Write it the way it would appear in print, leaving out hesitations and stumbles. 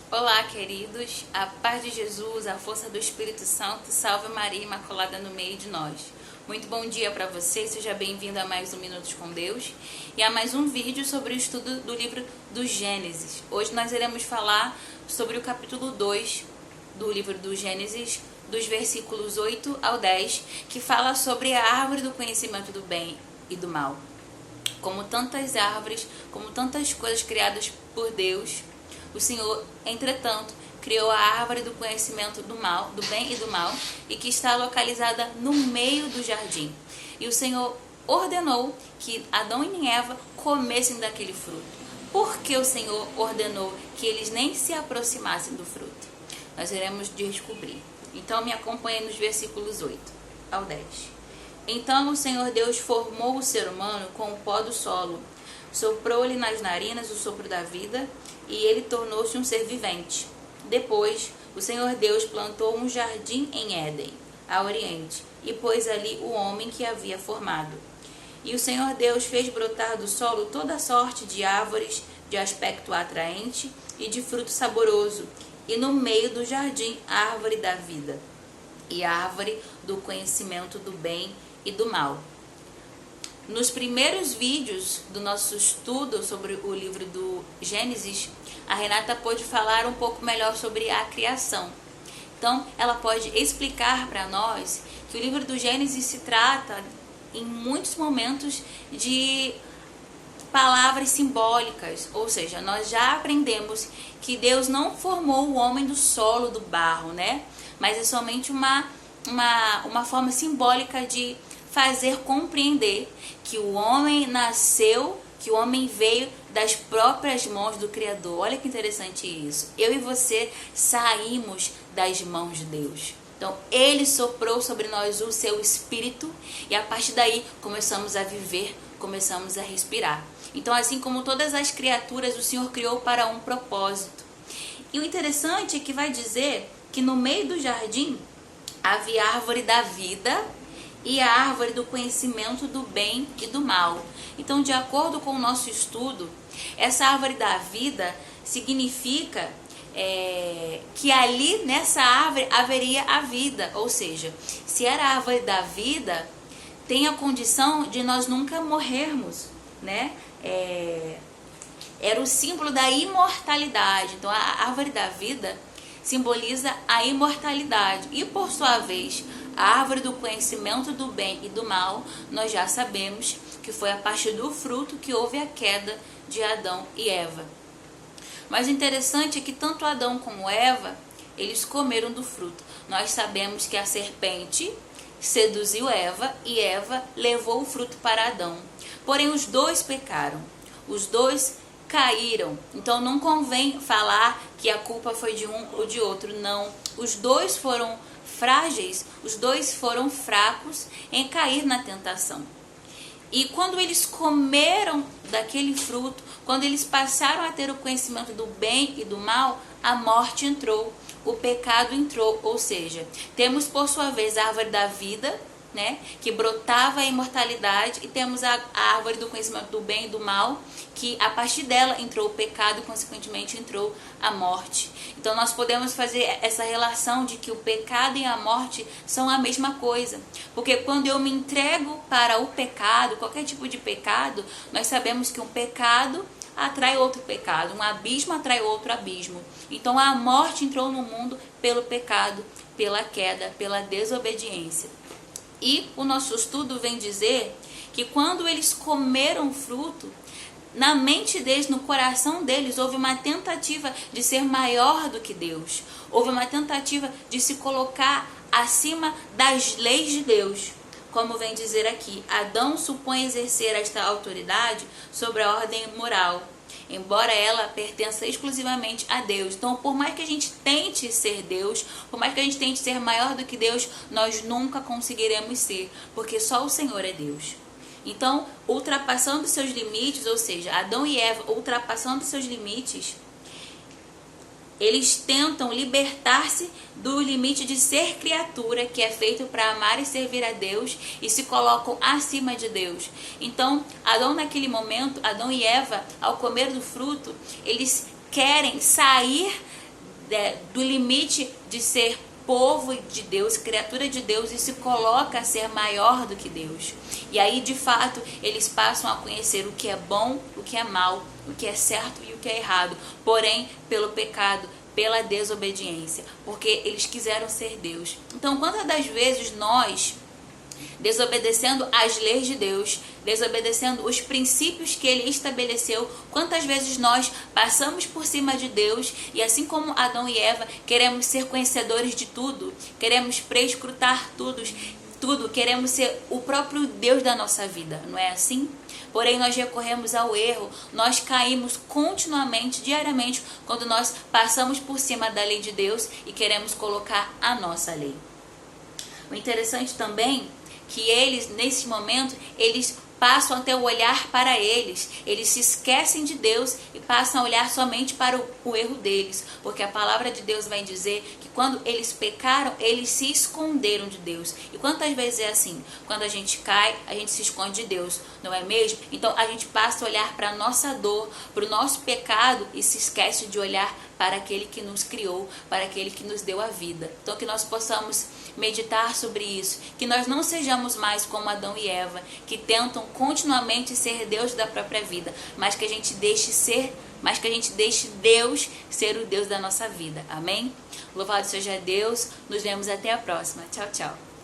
Olá, queridos, a paz de Jesus, a força do Espírito Santo, salve Maria Imaculada no meio de nós. Muito bom dia para você, seja bem-vindo a mais um Minutos com Deus e a mais um vídeo sobre o estudo do livro do Gênesis. Hoje nós iremos falar sobre o capítulo 2 do livro do Gênesis, dos versículos 8 ao 10, que fala sobre a árvore do conhecimento do bem e do mal. Como tantas árvores, como tantas coisas criadas por Deus, o Senhor, entretanto, criou a árvore do conhecimento do mal, do bem e do mal, e que está localizada no meio do jardim. E o Senhor ordenou que Adão e Eva comessem daquele fruto. Por que o Senhor ordenou que eles nem se aproximassem do fruto? Nós iremos descobrir. Então me acompanhe nos versículos 8 ao 10. Então o Senhor Deus formou o ser humano com o pó do solo, soprou-lhe nas narinas o sopro da vida, e ele tornou-se um ser vivente. Depois, o Senhor Deus plantou um jardim em Éden, a oriente, e pôs ali o homem que havia formado. E o Senhor Deus fez brotar do solo toda sorte de árvores de aspecto atraente e de fruto saboroso, e no meio do jardim a árvore da vida, e a árvore do conhecimento do bem e do mal. Nos primeiros vídeos do nosso estudo sobre o livro do Gênesis, a Renata pôde falar um pouco melhor sobre a criação. Então, ela pode explicar para nós que o livro do Gênesis se trata, em muitos momentos, de palavras simbólicas, ou seja, nós já aprendemos que Deus não formou o homem do solo, do barro, né? Mas é somente uma forma simbólica de fazer compreender que o homem nasceu, que o homem veio das próprias mãos do Criador. Olha que interessante isso. Eu e você saímos das mãos de Deus. Então, Ele soprou sobre nós o seu Espírito e a partir daí começamos a viver, começamos a respirar. Então, assim como todas as criaturas, o Senhor criou para um propósito. E o interessante é que vai dizer que no meio do jardim havia a árvore da vida e a árvore do conhecimento do bem e do mal. Então, de acordo com o nosso estudo, essa árvore da vida significa que ali nessa árvore haveria a vida. Ou seja, se era a árvore da vida, tem a condição de nós nunca morrermos, né? Era o símbolo da imortalidade. Então, a árvore da vida simboliza a imortalidade. E, por sua vez, a árvore do conhecimento do bem e do mal, nós já sabemos que foi a partir do fruto que houve a queda de Adão e Eva. Mas o interessante é que tanto Adão como Eva, eles comeram do fruto. Nós sabemos que a serpente seduziu Eva e Eva levou o fruto para Adão. Porém, os dois pecaram, os dois caíram. Então não convém falar que a culpa foi de um ou de outro, não. Os dois foram frágeis, os dois foram fracos em cair na tentação. E quando eles comeram daquele fruto, quando eles passaram a ter o conhecimento do bem e do mal, a morte entrou, o pecado entrou. Ou seja, temos por sua vez a árvore da vida, né, que brotava a imortalidade, e temos a árvore do conhecimento do bem e do mal, que a partir dela entrou o pecado e consequentemente entrou a morte. Então nós podemos fazer essa relação de que o pecado e a morte são a mesma coisa, porque quando eu me entrego para o pecado, qualquer tipo de pecado, nós sabemos que um pecado atrai outro pecado, um abismo atrai outro abismo. Então a morte entrou no mundo pelo pecado, pela queda, pela desobediência. E o nosso estudo vem dizer que quando eles comeram o fruto, na mente deles, no coração deles, houve uma tentativa de ser maior do que Deus. Houve uma tentativa de se colocar acima das leis de Deus. Como vem dizer aqui, Adão supõe exercer esta autoridade sobre a ordem moral, embora ela pertença exclusivamente a Deus. Então, por mais que a gente tente ser Deus, por mais que a gente tente ser maior do que Deus, nós nunca conseguiremos ser, porque só o Senhor é Deus. Então, ultrapassando seus limites, ou seja, Adão e Eva ultrapassando seus limites, eles tentam libertar-se do limite de ser criatura, que é feito para amar e servir a Deus, e se colocam acima de Deus. Então, Adão naquele momento, Adão e Eva, ao comer do fruto, eles querem sair do limite de ser povo de Deus, criatura de Deus, e se coloca a ser maior do que Deus. E aí, de fato, eles passam a conhecer o que é bom, o que é mal, o que é certo e o que é errado. Porém, pelo pecado, pela desobediência, porque eles quiseram ser Deus. Então, quantas das vezes nós, desobedecendo as leis de Deus, desobedecendo os princípios que Ele estabeleceu, quantas vezes nós passamos por cima de Deus e, assim como Adão e Eva, queremos ser conhecedores de tudo, queremos prescrutar tudo, queremos ser o próprio Deus da nossa vida, não é assim? Porém, nós recorremos ao erro, nós caímos continuamente, diariamente, quando nós passamos por cima da lei de Deus e queremos colocar a nossa lei. O interessante também que eles, nesse momento, eles passam a ter o olhar para eles se esquecem de Deus e passam a olhar somente para o erro deles, porque a palavra de Deus vai dizer que quando eles pecaram, eles se esconderam de Deus. E quantas vezes é assim? Quando a gente cai, a gente se esconde de Deus, não é mesmo? Então a gente passa a olhar para a nossa dor, para o nosso pecado e se esquece de olhar para aquele que nos criou, para aquele que nos deu a vida. Então que nós possamos meditar sobre isso, que nós não sejamos mais como Adão e Eva, que tentam continuamente ser Deus da própria vida, mas que a gente deixe Deus ser o Deus da nossa vida. Amém? Louvado seja Deus. Nos vemos até a próxima. Tchau, tchau.